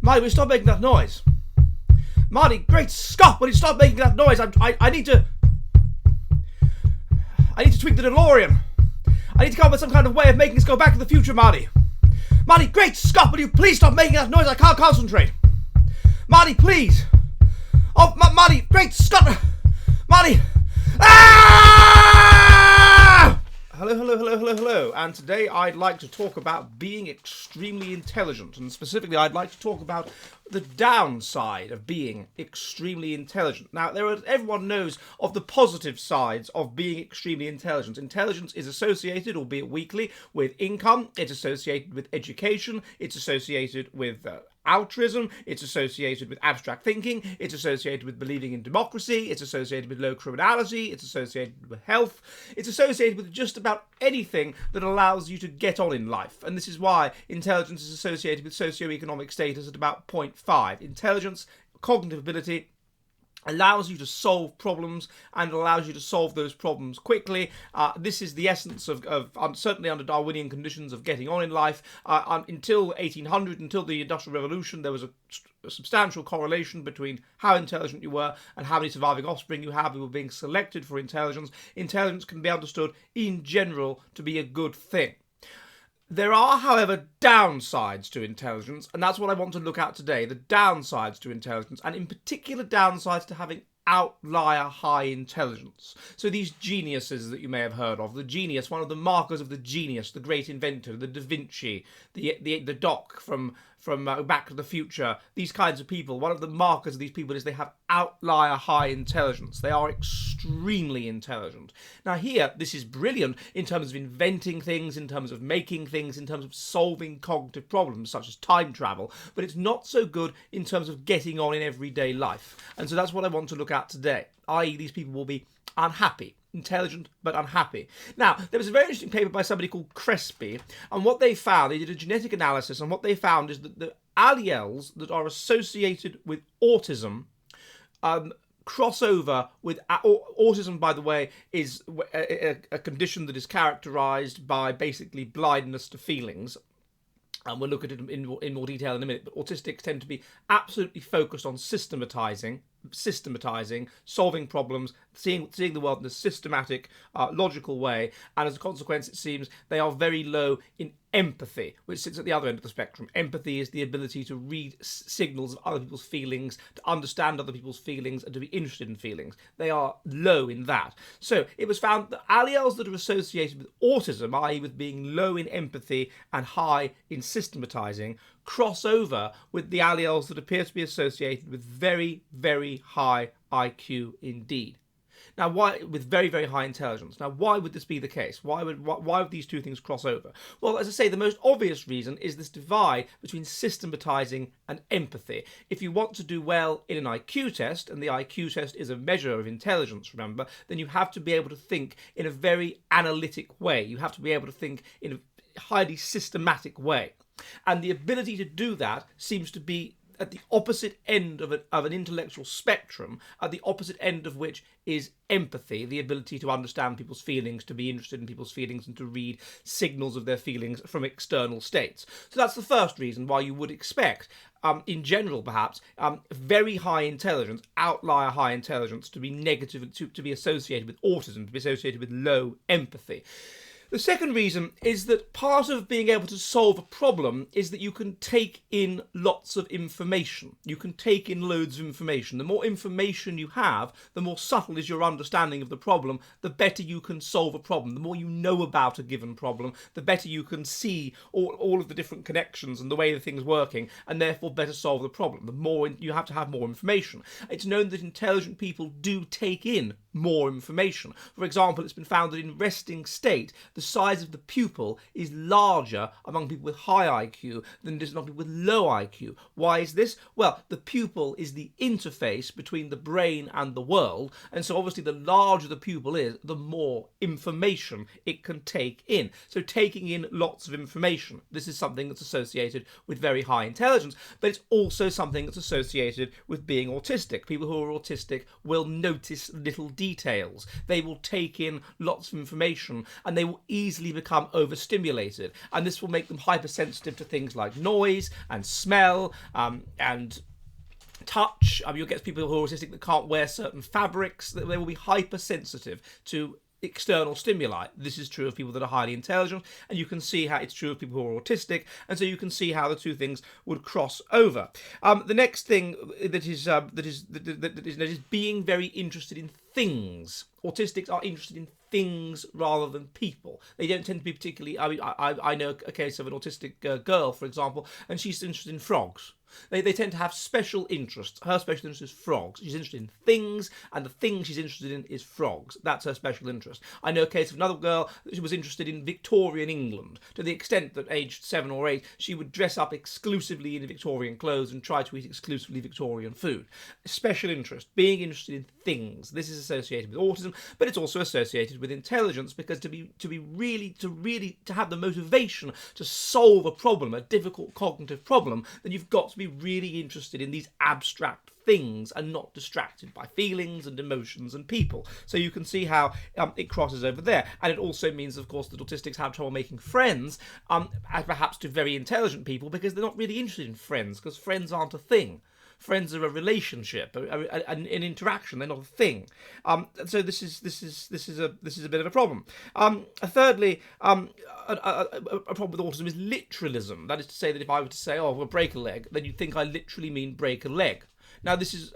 Marty, will you stop making that noise? Marty, great Scott, will you stop making that noise? I need to tweak the DeLorean. I need to come up with some kind of way of making us go back to the future, Marty. Marty, great Scott, will you please stop making that noise? I can't concentrate. Marty, please. Oh, Marty, great Scott. Marty. Ah! Hello. And today I'd like to talk about being extremely intelligent. And specifically, I'd like to talk about the downside of being extremely intelligent. Now, everyone knows of the positive sides of being extremely intelligent. Intelligence is associated, albeit weakly, with income. It's associated with education. It's associated with altruism. It's associated with abstract thinking. It's associated with believing in democracy. It's associated with low criminality. It's associated with health. It's associated with just about anything that allows you to get on in life. And this is why intelligence is associated with socioeconomic status at about 0.5. Intelligence, cognitive ability, allows you to solve problems and allows you to solve those problems quickly. This is the essence of certainly under Darwinian conditions, of getting on in life. Until 1800, until the Industrial Revolution, there was a substantial correlation between how intelligent you were and how many surviving offspring you have who were being selected for intelligence. Intelligence can be understood in general to be a good thing. There are, however, downsides to intelligence, and that's what I want to look at today, the downsides to intelligence, and in particular downsides to having outlier high intelligence. So these geniuses that you may have heard of, the genius, one of the markers of the genius, the great inventor, the Da Vinci, the Doc from Back to the Future, these kinds of people, one of the markers of these people is they have outlier high intelligence. They are extremely intelligent. Now here, this is brilliant in terms of inventing things, in terms of making things, in terms of solving cognitive problems such as time travel, but it's not so good in terms of getting on in everyday life. And so that's what I want to look at today, i.e. these people will be unhappy. Intelligent but unhappy. Now, there was a very interesting paper by somebody called Crespi, and what they found, they did a genetic analysis, and what they found is that the alleles that are associated with autism cross over with autism. By the way, is a condition that is characterized by basically blindness to feelings. And we'll look at it in more detail in a minute, but autistics tend to be absolutely focused on systematizing, solving problems, seeing the world in a systematic, logical way, and as a consequence, it seems they are very low in empathy, which sits at the other end of the spectrum. Empathy is the ability to read signals of other people's feelings, to understand other people's feelings, and to be interested in feelings. They are low in that. So it was found that alleles that are associated with autism, i.e. with being low in empathy and high in systematizing, cross over with the alleles that appear to be associated with very, very high IQ indeed. Now, why with very, very high intelligence? Now, why would this be the case? Why would these two things cross over? Well, as I say, the most obvious reason is this divide between systematizing and empathy. If you want to do well in an IQ test, and the IQ test is a measure of intelligence, remember, then you have to be able to think in a very analytic way. You have to be able to think in a highly systematic way. And the ability to do that seems to be at the opposite end of an intellectual spectrum, at the opposite end of which is empathy, the ability to understand people's feelings, to be interested in people's feelings, and to read signals of their feelings from external states. So that's the first reason why you would expect, in general perhaps, very high intelligence, outlier high intelligence, to be negative, to be associated with autism, to be associated with low empathy. The second reason is that part of being able to solve a problem is that you can take in lots of information. You can take in loads of information. The more information you have, the more subtle is your understanding of the problem, the better you can solve a problem. The more you know about a given problem, the better you can see all of the different connections and the way the thing's working, and therefore better solve the problem. The more you have to have more information. It's known that intelligent people do take in more information. For example, it's been found that in resting state, the size of the pupil is larger among people with high IQ than it is among people with low IQ. Why is this? Well, the pupil is the interface between the brain and the world, and so obviously the larger the pupil is, the more information it can take in. So taking in lots of information, this is something that's associated with very high intelligence, but it's also something that's associated with being autistic. People who are autistic will notice little details details. They will take in lots of information, and they will easily become overstimulated. And this will make them hypersensitive to things like noise and smell and touch. You'll get people who are autistic that can't wear certain fabrics. They will be hypersensitive to external stimuli. This is true of people that are highly intelligent, and you can see how it's true of people who are autistic, and so you can see how the two things would cross over. The next thing that is being very interested in things. Autistics are interested in things rather than people. They don't tend to be particularly. I know a case of an autistic girl, for example, and she's interested in frogs. They tend to have special interests. Her special interest is frogs. She's interested in things, and the thing she's interested in is frogs. That's her special interest. I know a case of another girl who was interested in Victorian England, to the extent that aged 7 or 8, she would dress up exclusively in Victorian clothes and try to eat exclusively Victorian food. Special interest, being interested in things. This is associated with autism, but it's also associated with intelligence, because to have the motivation to solve a problem, a difficult cognitive problem, then you've got to be really interested in these abstract things and not distracted by feelings and emotions and people. So you can see how it crosses over there. And it also means, of course, that autistics have trouble making friends, as perhaps to very intelligent people, because they're not really interested in friends, because friends aren't a thing. Friends are a relationship, an interaction. They're not a thing. So this is a bit of a problem. Thirdly, a problem with autism is literalism. That is to say that if I were to say, "Oh, we'll break a leg," then you'd think I literally mean break a leg. Now, this is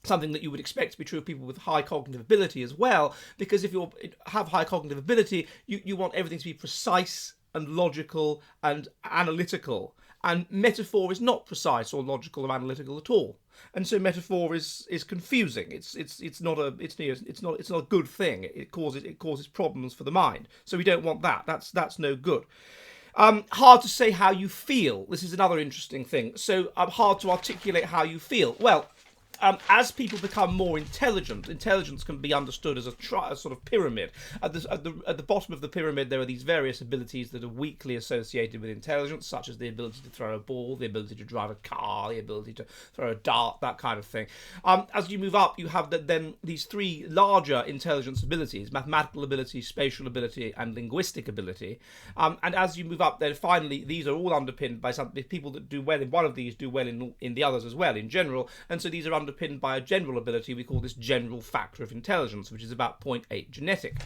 something that you would expect to be true of people with high cognitive ability as well, because if you have high cognitive ability, you want everything to be precise and logical and analytical. And metaphor is not precise or logical or analytical at all, and so metaphor is confusing. It's not a good thing. It causes problems for the mind. So we don't want that. That's no good. Hard to say how you feel. This is another interesting thing. So hard to articulate how you feel. Well, as people become more intelligent, intelligence can be understood as a sort of pyramid. At the bottom of the pyramid, there are these various abilities that are weakly associated with intelligence, such as the ability to throw a ball, the ability to drive a car, the ability to throw a dart, that kind of thing. As you move up, you have then these three larger intelligence abilities: mathematical ability, spatial ability, and linguistic ability. And as you move up, then finally, these are all underpinned by something. People that do well in one of these do well in the others as well, in general. And so these are underpinned by a general ability. We call this general factor of intelligence, which is about 0.8 genetic.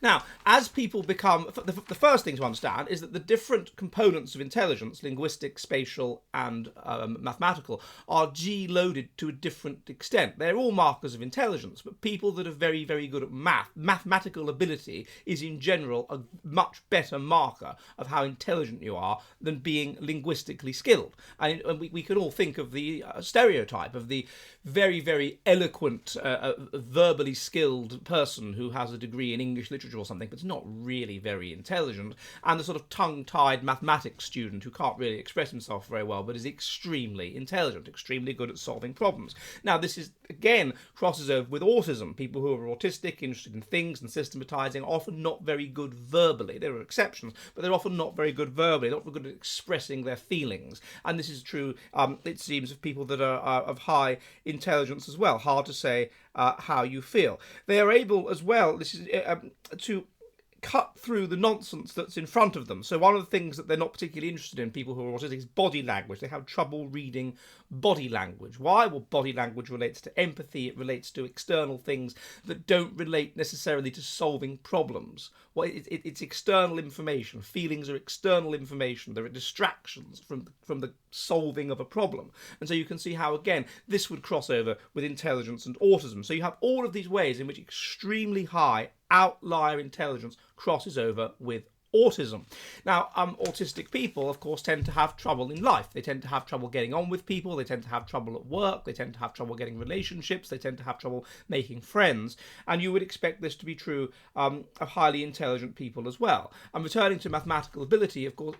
Now, as people become... The first thing to understand is that the different components of intelligence, linguistic, spatial, and mathematical, are G-loaded to a different extent. They're all markers of intelligence, but people that are very, very good at mathematical ability is, in general, a much better marker of how intelligent you are than being linguistically skilled. And we can all think of the stereotype of the very, very eloquent, verbally skilled person who has a degree in English literature or something, but it's not really very intelligent, and the sort of tongue-tied mathematics student who can't really express himself very well, but is extremely intelligent, extremely good at solving problems. Now, this is, again, crosses over with autism. People who are autistic, interested in things and systematizing, are often not very good verbally. There are exceptions, but they're often not very good verbally, not very good at expressing their feelings. And this is true, it seems, of people that are of high intelligence as well. Hard to say how you feel. They are able as well, this is to cut through the nonsense that's in front of them. So one of the things that they're not particularly interested in, people who are autistic, is body language. They have trouble reading body language. Why? Well, body language relates to empathy. It relates to external things that don't relate necessarily to solving problems. Well, it's external information. Feelings are external information. There are distractions from the solving of a problem. And so you can see how, again, this would cross over with intelligence and autism. So you have all of these ways in which extremely high outlier intelligence crosses over with autism. Now, autistic people, of course, tend to have trouble in life. They tend to have trouble getting on with people. They tend to have trouble at work. They tend to have trouble getting relationships. They tend to have trouble making friends. And you would expect this to be true of highly intelligent people as well. And returning to mathematical ability, of course,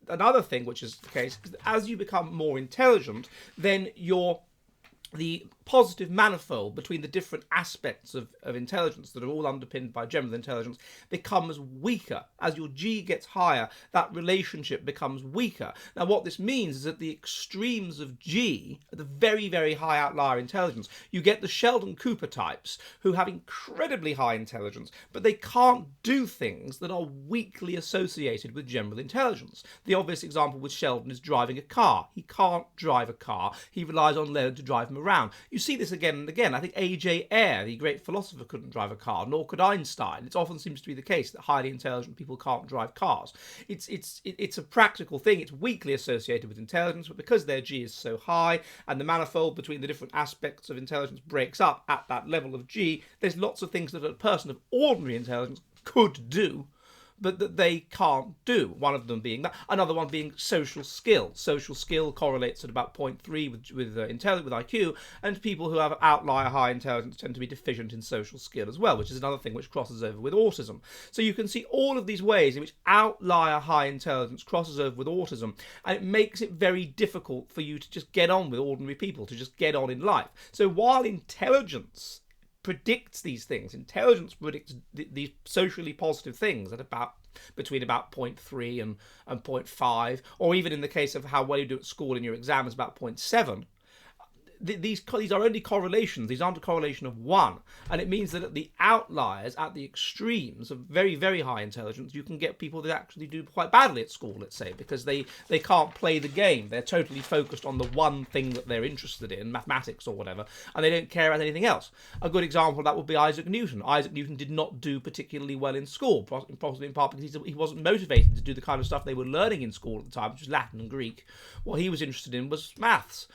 another thing which is the case is that as you become more intelligent, then your the positive manifold between the different aspects of intelligence that are all underpinned by general intelligence becomes weaker. As your G gets higher, that relationship becomes weaker. Now, what this means is that the extremes of G, the very, very high outlier intelligence, you get the Sheldon Cooper types who have incredibly high intelligence, but they can't do things that are weakly associated with general intelligence. The obvious example with Sheldon is driving a car. He can't drive a car. He relies on Leonard to drive him around. You see this again and again. I think A.J. Ayer, the great philosopher, couldn't drive a car, nor could Einstein. It often seems to be the case that highly intelligent people can't drive cars. It's a practical thing. It's weakly associated with intelligence, but because their G is so high and the manifold between the different aspects of intelligence breaks up at that level of G, there's lots of things that a person of ordinary intelligence could do, but that they can't do. One of them being that. Another one being social skill. Social skill correlates at about 0.3 with IQ, and people who have outlier high intelligence tend to be deficient in social skill as well, which is another thing which crosses over with autism. So you can see all of these ways in which outlier high intelligence crosses over with autism, and it makes it very difficult for you to just get on with ordinary people, to just get on in life. So while intelligence predicts these things, intelligence predicts these socially positive things at between about 0.3 and 0.5, or even in the case of how well you do at school in your exams, about 0.7. These are only correlations. These aren't a correlation of one. And it means that at the outliers, at the extremes of very, very high intelligence, you can get people that actually do quite badly at school, let's say, because they can't play the game. They're totally focused on the one thing that they're interested in, mathematics or whatever, and they don't care about anything else. A good example of that would be Isaac Newton. Isaac Newton did not do particularly well in school, possibly in part because he wasn't motivated to do the kind of stuff they were learning in school at the time, which was Latin and Greek. What he was interested in was maths.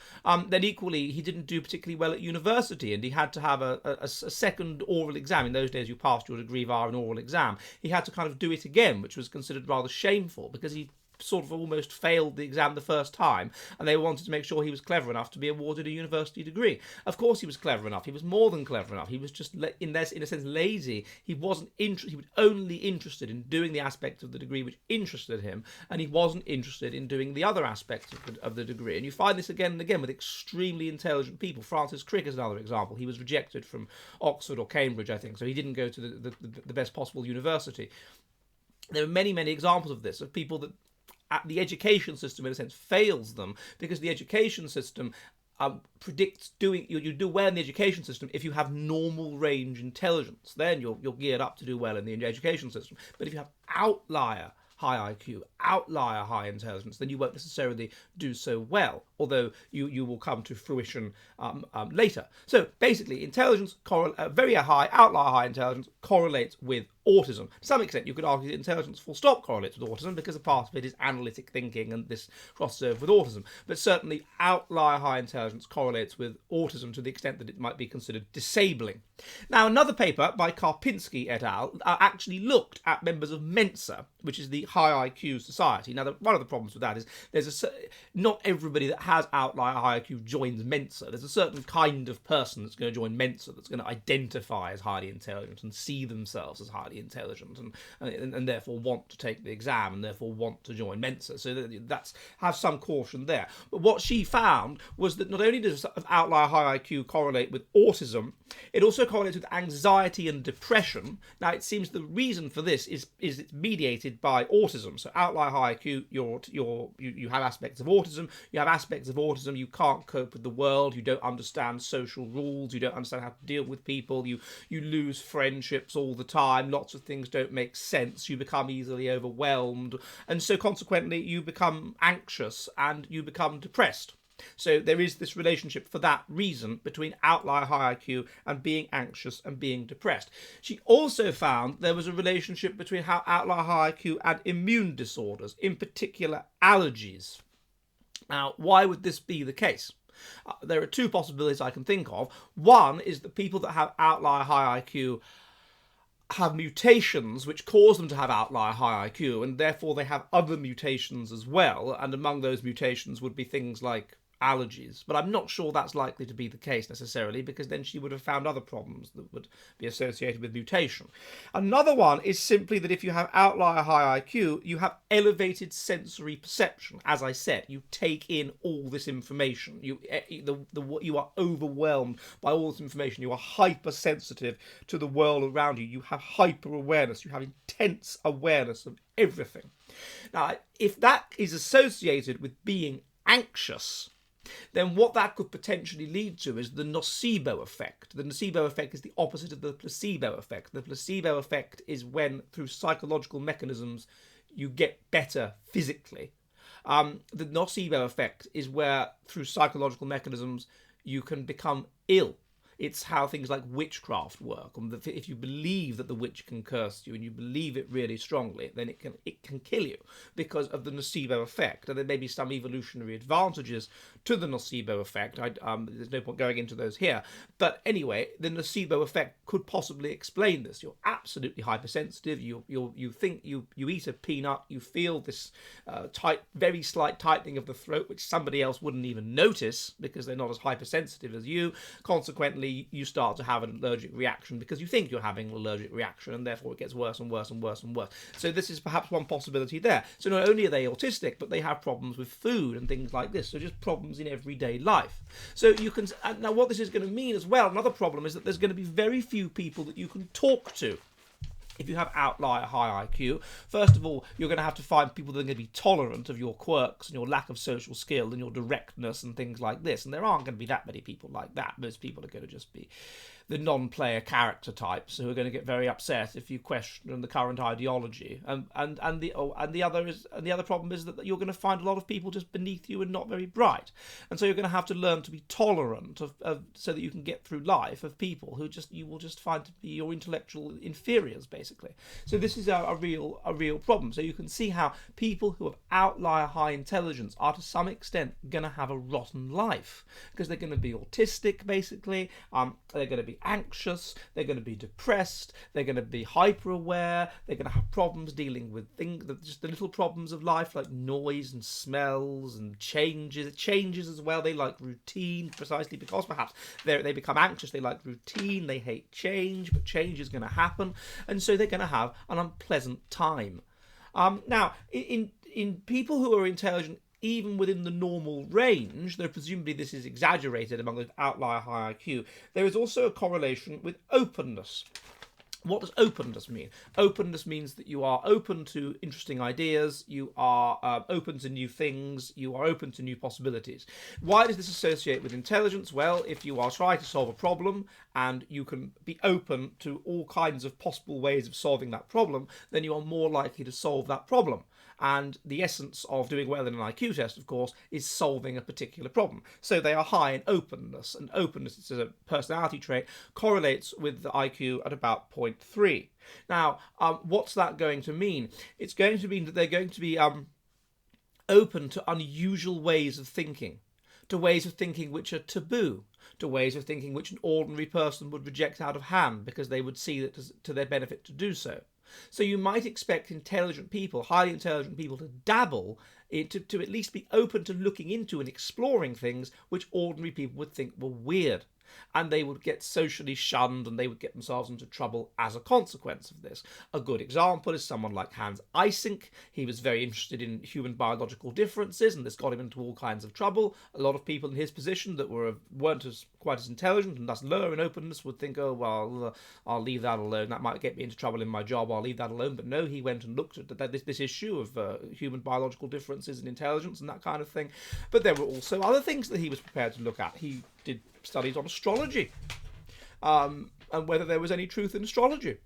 Then equally, he didn't do particularly well at university, and he had to have a second oral exam. In those days, you passed your degree via an oral exam. He had to kind of do it again, which was considered rather shameful because he sort of almost failed the exam the first time, and they wanted to make sure he was clever enough to be awarded a university degree. Of course he was clever enough. He was more than clever enough. He was just, in a sense, lazy. He was only interested in doing the aspects of the degree which interested him, and he wasn't interested in doing the other aspects of the degree. And you find this again and again with extremely intelligent people. Francis Crick is another example. He was rejected from Oxford or Cambridge, I think, so he didn't go to the best possible university. There are many, many examples of this, of people that the education system, in a sense, fails them because the education system predicts you do well in the education system if you have normal range intelligence. Then you're geared up to do well in the education system. But if you have outlier high IQ, outlier high intelligence, then you won't necessarily do so well, although you will come to fruition later. So basically, intelligence, very high, outlier high intelligence correlates with autism. To some extent, you could argue that intelligence full stop correlates with autism because a part of it is analytic thinking and this crosses over with autism. But certainly, outlier high intelligence correlates with autism to the extent that it might be considered disabling. Now, another paper by Karpinski et al. Actually looked at members of Mensa, which is the high IQ society. Now, one of the problems with that is not everybody that has outlier high IQ joins Mensa. There's a certain kind of person that's going to join Mensa that's going to identify as highly intelligent and see themselves as highly intelligent and therefore want to take the exam and therefore want to join Mensa. So that's have some caution there. But what she found was that not only does outlier high IQ correlate with autism, it also correlates with anxiety and depression. Now, it seems the reason for this is it's mediated by autism. So outlier high IQ, you have aspects of autism. You have aspects of autism. You can't cope with the world. You don't understand social rules. You don't understand how to deal with people. You lose friendships all the time. Lots of things don't make sense. You become easily overwhelmed. And so consequently, you become anxious and you become depressed. So there is this relationship for that reason between outlier high IQ and being anxious and being depressed. She also found there was a relationship between how outlier high IQ and immune disorders, in particular allergies. Now, why would this be the case? There are two possibilities I can think of. One is that people that have outlier high IQ have mutations which cause them to have outlier high IQ, and therefore they have other mutations as well. And among those mutations would be things like allergies. But I'm not sure that's likely to be the case necessarily, because then she would have found other problems that would be associated with mutation. Another one is simply that if you have outlier high IQ, you have elevated sensory perception. As I said, you take in all this information. You are overwhelmed by all this information. You are hypersensitive to the world around you. You have hyper awareness. You have intense awareness of everything. Now, if that is associated with being anxious, then what that could potentially lead to is the nocebo effect. The nocebo effect is the opposite of the placebo effect. The placebo effect is when, through psychological mechanisms, you get better physically. The nocebo effect is where, through psychological mechanisms, you can become ill. It's how things like witchcraft work. If you believe that the witch can curse you and you believe it really strongly, then it can kill you because of the nocebo effect. And there may be some evolutionary advantages to the nocebo effect. There's no point going into those here. But anyway, the nocebo effect could possibly explain this. You're absolutely hypersensitive. You think you eat a peanut, you feel this very slight tightening of the throat, which somebody else wouldn't even notice because they're not as hypersensitive as you. Consequently, you start to have an allergic reaction because you think you're having an allergic reaction, and therefore it gets worse and worse and worse and worse. So this is perhaps one possibility there. So not only are they autistic, but they have problems with food and things like this. So just problems in everyday life. So you can now what this is going to mean as well. Another problem is that there's going to be very few people that you can talk to. If you have outlier high IQ, first of all, you're going to have to find people that are going to be tolerant of your quirks and your lack of social skill and your directness and things like this. And there aren't going to be that many people like that. Most people are going to just be the non-player character types who are going to get very upset if you question the current ideology. And the other problem is that you're going to find a lot of people just beneath you and not very bright. And so you're going to have to learn to be tolerant of so that you can get through life of people who you will just find to be your intellectual inferiors, basically. So this is a real problem. So you can see how people who have outlier high intelligence are to some extent going to have a rotten life because they're going to be autistic, basically. They're going to be anxious, they're going to be depressed, they're going to be hyper aware, they're going to have problems dealing with things, just the little problems of life like noise and smells and changes as well. They like routine precisely because perhaps they become anxious. They like routine, they hate change, but change is going to happen, and so they're going to have an unpleasant time. Now, in people who are intelligent even within the normal range, though presumably this is exaggerated among the outlier high IQ, there is also a correlation with openness. What does openness mean? Openness means that you are open to interesting ideas, you are open to new things, you are open to new possibilities. Why does this associate with intelligence? Well, if you are trying to solve a problem and you can be open to all kinds of possible ways of solving that problem, then you are more likely to solve that problem. And the essence of doing well in an IQ test, of course, is solving a particular problem. So they are high in openness, and openness, it's a personality trait, correlates with the IQ at about 0.3. Now, what's that going to mean? It's going to mean that they're going to be open to unusual ways of thinking, to ways of thinking which are taboo, to ways of thinking which an ordinary person would reject out of hand because they would see that to their benefit to do so. So you might expect intelligent people, highly intelligent people, to dabble, to at least be open to looking into and exploring things which ordinary people would think were weird. And they would get socially shunned and they would get themselves into trouble as a consequence of this. A good example is someone like Hans Eysenck. He was very interested in human biological differences, and this got him into all kinds of trouble. A lot of people in his position that weren't quite as intelligent and thus lower in openness would think, oh, well, I'll leave that alone. That might get me into trouble in my job. I'll leave that alone. But no, he went and looked at this issue of human biological differences and intelligence and that kind of thing. But there were also other things that he was prepared to look at. He did studies on astrology and whether there was any truth in astrology.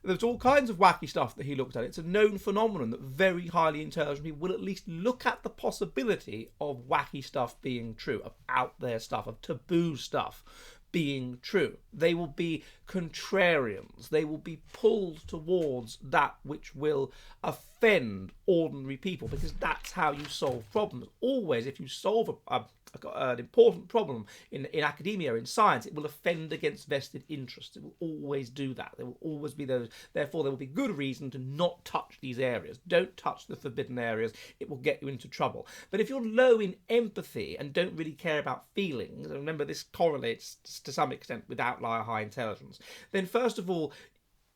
There's all kinds of wacky stuff that he looked at. It's a known phenomenon that very highly intelligent people will at least look at the possibility of wacky stuff being true, of out there stuff, of taboo stuff being true. They will be contrarians. They will be pulled towards that which will offend ordinary people, because that's how you solve problems. Always, if you solve an important problem in academia or in science, it will offend against vested interests. It will always do that. There will always be those. Therefore, there will be good reason to not touch these areas. Don't touch the forbidden areas. It will get you into trouble. But if you're low in empathy and don't really care about feelings, and remember this correlates to some extent with outlier high intelligence, then first of all,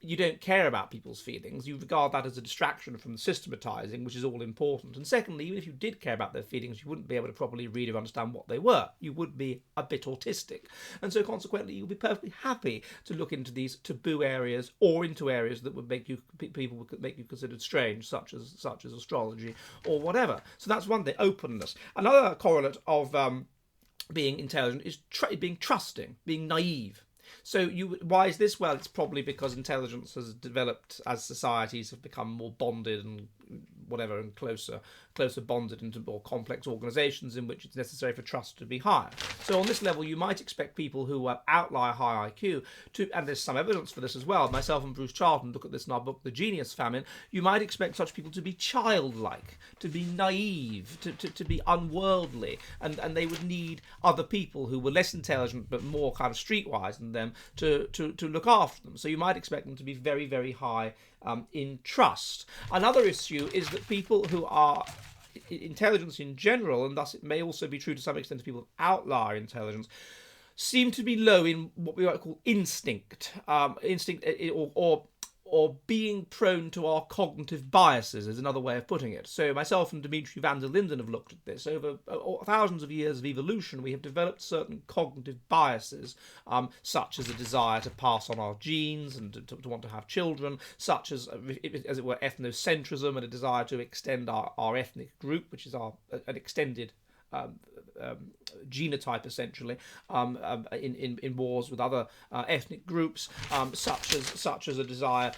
you don't care about people's feelings. You regard that as a distraction from the systematizing, which is all important. And secondly, even if you did care about their feelings, you wouldn't be able to properly read or understand what they were. You would be a bit autistic. And so consequently, you'll be perfectly happy to look into these taboo areas or into areas that would make you, people would make you considered strange, such as astrology or whatever. So that's one thing, openness. Another correlate of being intelligent is being trusting, being naive. So why is this? Well, it's probably because intelligence has developed as societies have become more bonded and whatever, and closer bonded into more complex organisations in which it's necessary for trust to be higher. So on this level, you might expect people who have outlier high IQ to, and there's some evidence for this as well. Myself and Bruce Charlton look at this in our book, The Genius Famine. You might expect such people to be childlike, to be naive, to be unworldly, and they would need other people who were less intelligent but more kind of streetwise than them to look after them. So you might expect them to be very, very high in trust. Another issue is that people who are intelligence in general, and thus it may also be true to some extent to people of outlier intelligence, seem to be low in what we might call instinct, or being prone to our cognitive biases is another way of putting it. So myself and Dimitri van der Linden have looked at this. Over thousands of years of evolution, we have developed certain cognitive biases, such as a desire to pass on our genes and to want to have children, such as it were, ethnocentrism and a desire to extend our ethnic group, which is an extended genotype essentially, in wars with other ethnic groups, such as a desire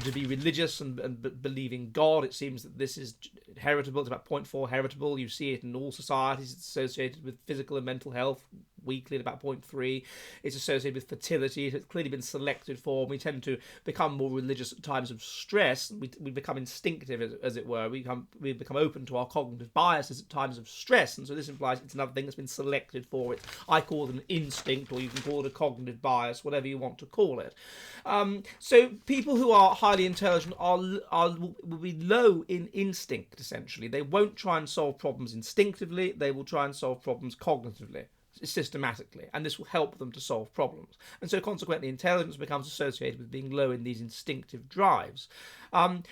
to be religious and believe in God. It seems that this is heritable. It's about 0.4 heritable. You see it in all societies. It's associated with physical and mental health. Weakly at about 0.3. It's associated with fertility. It's clearly been selected for. We tend to become more religious at times of stress. We become instinctive, as it were. We become open to our cognitive biases at times of stress, and so this implies it's another thing that's been selected for. I call it an instinct, or you can call it a cognitive bias, whatever you want to call it. So people who are highly intelligent will be low in instinct. Essentially, they won't try and solve problems instinctively. They will try and solve problems cognitively, systematically, and this will help them to solve problems. And so consequently, intelligence becomes associated with being low in these instinctive drives. And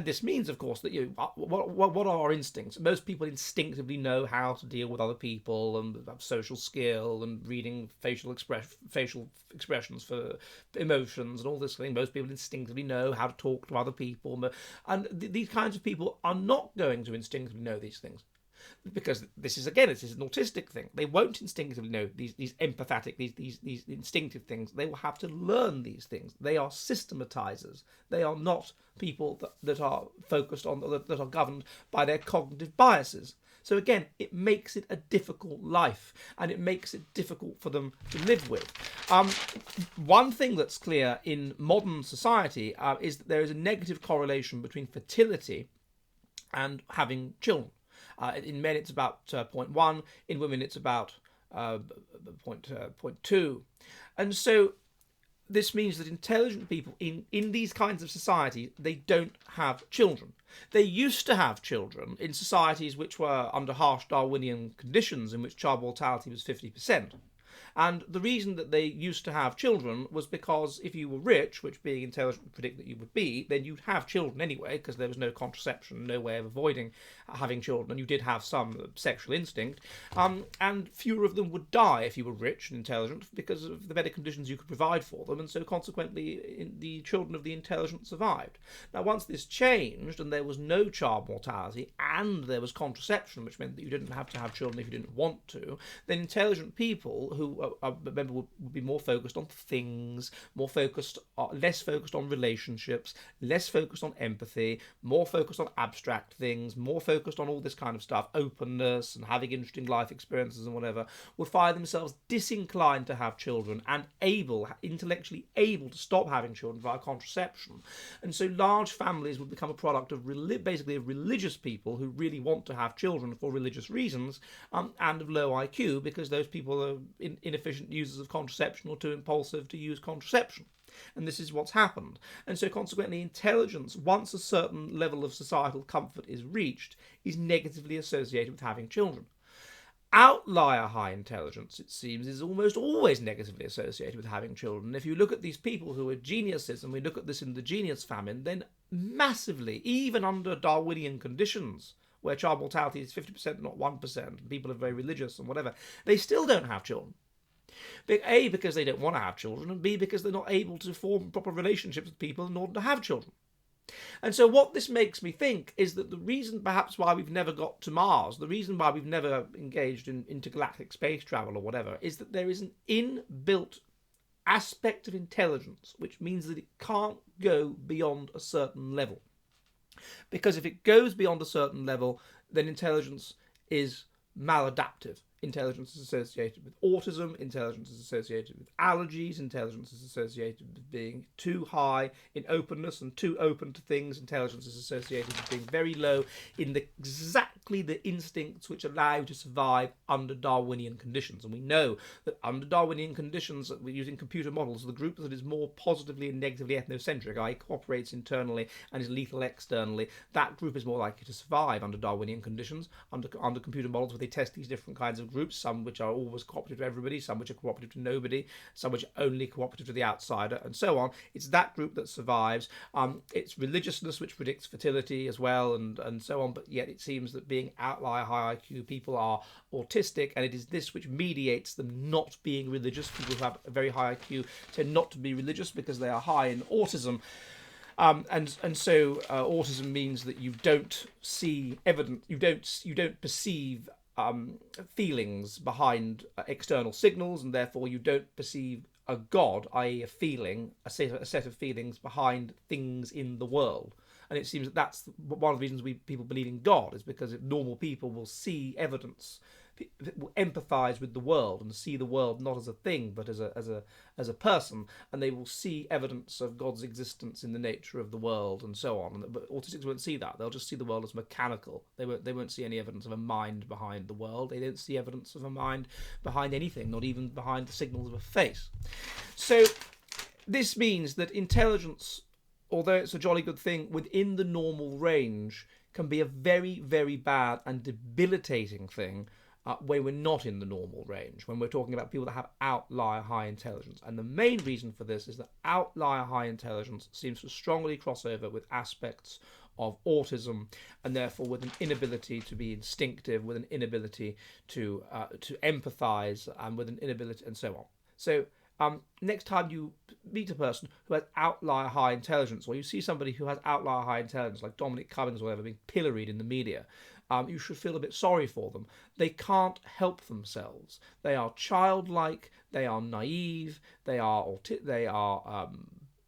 this means, of course, that what are our instincts? Most people instinctively know how to deal with other people and have social skill and reading facial expressions for emotions and all this thing. Most people instinctively know how to talk to other people, and these kinds of people are not going to instinctively know these things, because this is an autistic thing. They won't instinctively know these empathetic, these instinctive things. They will have to learn these things. They are systematizers. They are not people that are focused on, that are governed by their cognitive biases. So again, it makes it a difficult life, and it makes it difficult for them to live with. One thing that's clear in modern society is that there is a negative correlation between fertility and having children. In men, it's about 0.1. In women, it's about 0.2. And so this means that intelligent people in these kinds of societies, they don't have children. They used to have children in societies which were under harsh Darwinian conditions, in which child mortality was 50%. And the reason that they used to have children was because if you were rich, which being intelligent would predict that you would be, then you'd have children anyway, because there was no contraception, no way of avoiding having children, and you did have some sexual instinct. And fewer of them would die if you were rich and intelligent, because of the better conditions you could provide for them, and so consequently the children of the intelligent survived. Now, once this changed and there was no child mortality and there was contraception, which meant that you didn't have to have children if you didn't want to, then intelligent people who remember, would be more focused on things, less focused on relationships, less focused on empathy, more focused on abstract things, more focused on all this kind of stuff, openness and having interesting life experiences and whatever, would find themselves disinclined to have children and intellectually able to stop having children via contraception. And so large families would become a product of basically of religious people who really want to have children for religious reasons, and of low IQ, because those people are inefficient users of contraception or too impulsive to use contraception. And this is what's happened. And so consequently, intelligence, once a certain level of societal comfort is reached, is negatively associated with having children. Outlier high intelligence, it seems, is almost always negatively associated with having children. If you look at these people who are geniuses, and we look at this in the genius famine, then massively, even under Darwinian conditions, where child mortality is 50%, not 1%, and people are very religious and whatever, they still don't have children. A, because they don't want to have children, and B, because they're not able to form proper relationships with people in order to have children. And so what this makes me think is that the reason perhaps why we've never got to Mars, the reason why we've never engaged in intergalactic space travel or whatever, is that there is an inbuilt aspect of intelligence which means that it can't go beyond a certain level. Because if it goes beyond a certain level, then intelligence is maladaptive. Intelligence is associated with autism, intelligence is associated with allergies, intelligence is associated with being too high in openness and too open to things, intelligence is associated with being very low in exactly the instincts which allow you to survive under Darwinian conditions. And we know that under Darwinian conditions, we're using computer models, the group that is more positively and negatively ethnocentric, i.e. cooperates internally and is lethal externally, that group is more likely to survive under Darwinian conditions, under computer models where they test these different kinds of groups, some which are always cooperative to everybody, some which are cooperative to nobody, some which are only cooperative to the outsider, and so on. It's that group that survives. It's religiousness which predicts fertility as well, and so on, but yet it seems that being outlier high IQ people are autistic, and it is this which mediates them not being religious. People who have a very high IQ tend not to be religious because they are high in autism. And so autism means that you don't see evidence, you don't perceive feelings behind external signals, and therefore you don't perceive a god, i.e. a feeling, a set of feelings behind things in the world. And it seems that that's one of the reasons people believe in God, is because normal people will see evidence, will empathise with the world and see the world not as a thing but as a person, and they will see evidence of God's existence in the nature of the world and so on. But autistics won't see that; they'll just see the world as mechanical. They won't see any evidence of a mind behind the world. They don't see evidence of a mind behind anything, not even behind the signals of a face. So this means that intelligence, although it's a jolly good thing within the normal range, can be a very, very bad and debilitating thing when we're not in the normal range, when we're talking about people that have outlier high intelligence. And the main reason for this is that outlier high intelligence seems to strongly cross over with aspects of autism, and therefore with an inability to be instinctive, with an inability to empathise, and with an inability, and so on. So next time you meet a person who has outlier high intelligence, or you see somebody who has outlier high intelligence, like Dominic Cummings or whatever, being pilloried in the media, you should feel a bit sorry for them. They can't help themselves. They are childlike, they are naive, they are to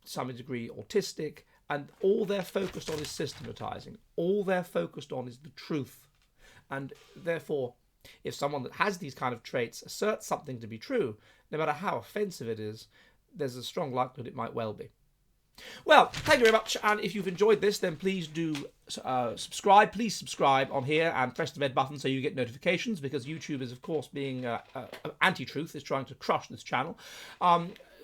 some degree autistic, and all they're focused on is systematizing. All they're focused on is the truth. And therefore, if someone that has these kind of traits asserts something to be true, no matter how offensive it is, there's a strong likelihood it might well be. Well, thank you very much, and if you've enjoyed this, then please do subscribe. Please subscribe on here and press the red button so you get notifications, because YouTube is, of course, being anti-truth, is trying to crush this channel.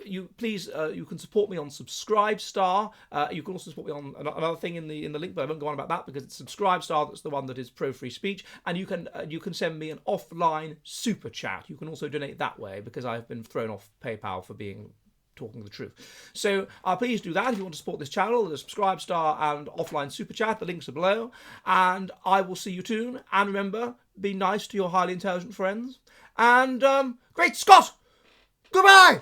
You can support me on Subscribestar. You can also support me on another thing in the link, but I won't go on about that because it's Subscribestar that's the one that is pro free speech. And you can send me an offline super chat. You can also donate that way, because I've been thrown off PayPal for talking the truth. So please do that if you want to support this channel. The Subscribestar and offline super chat, the links are below, and I will see you soon. And remember, be nice to your highly intelligent friends, and great Scott, goodbye.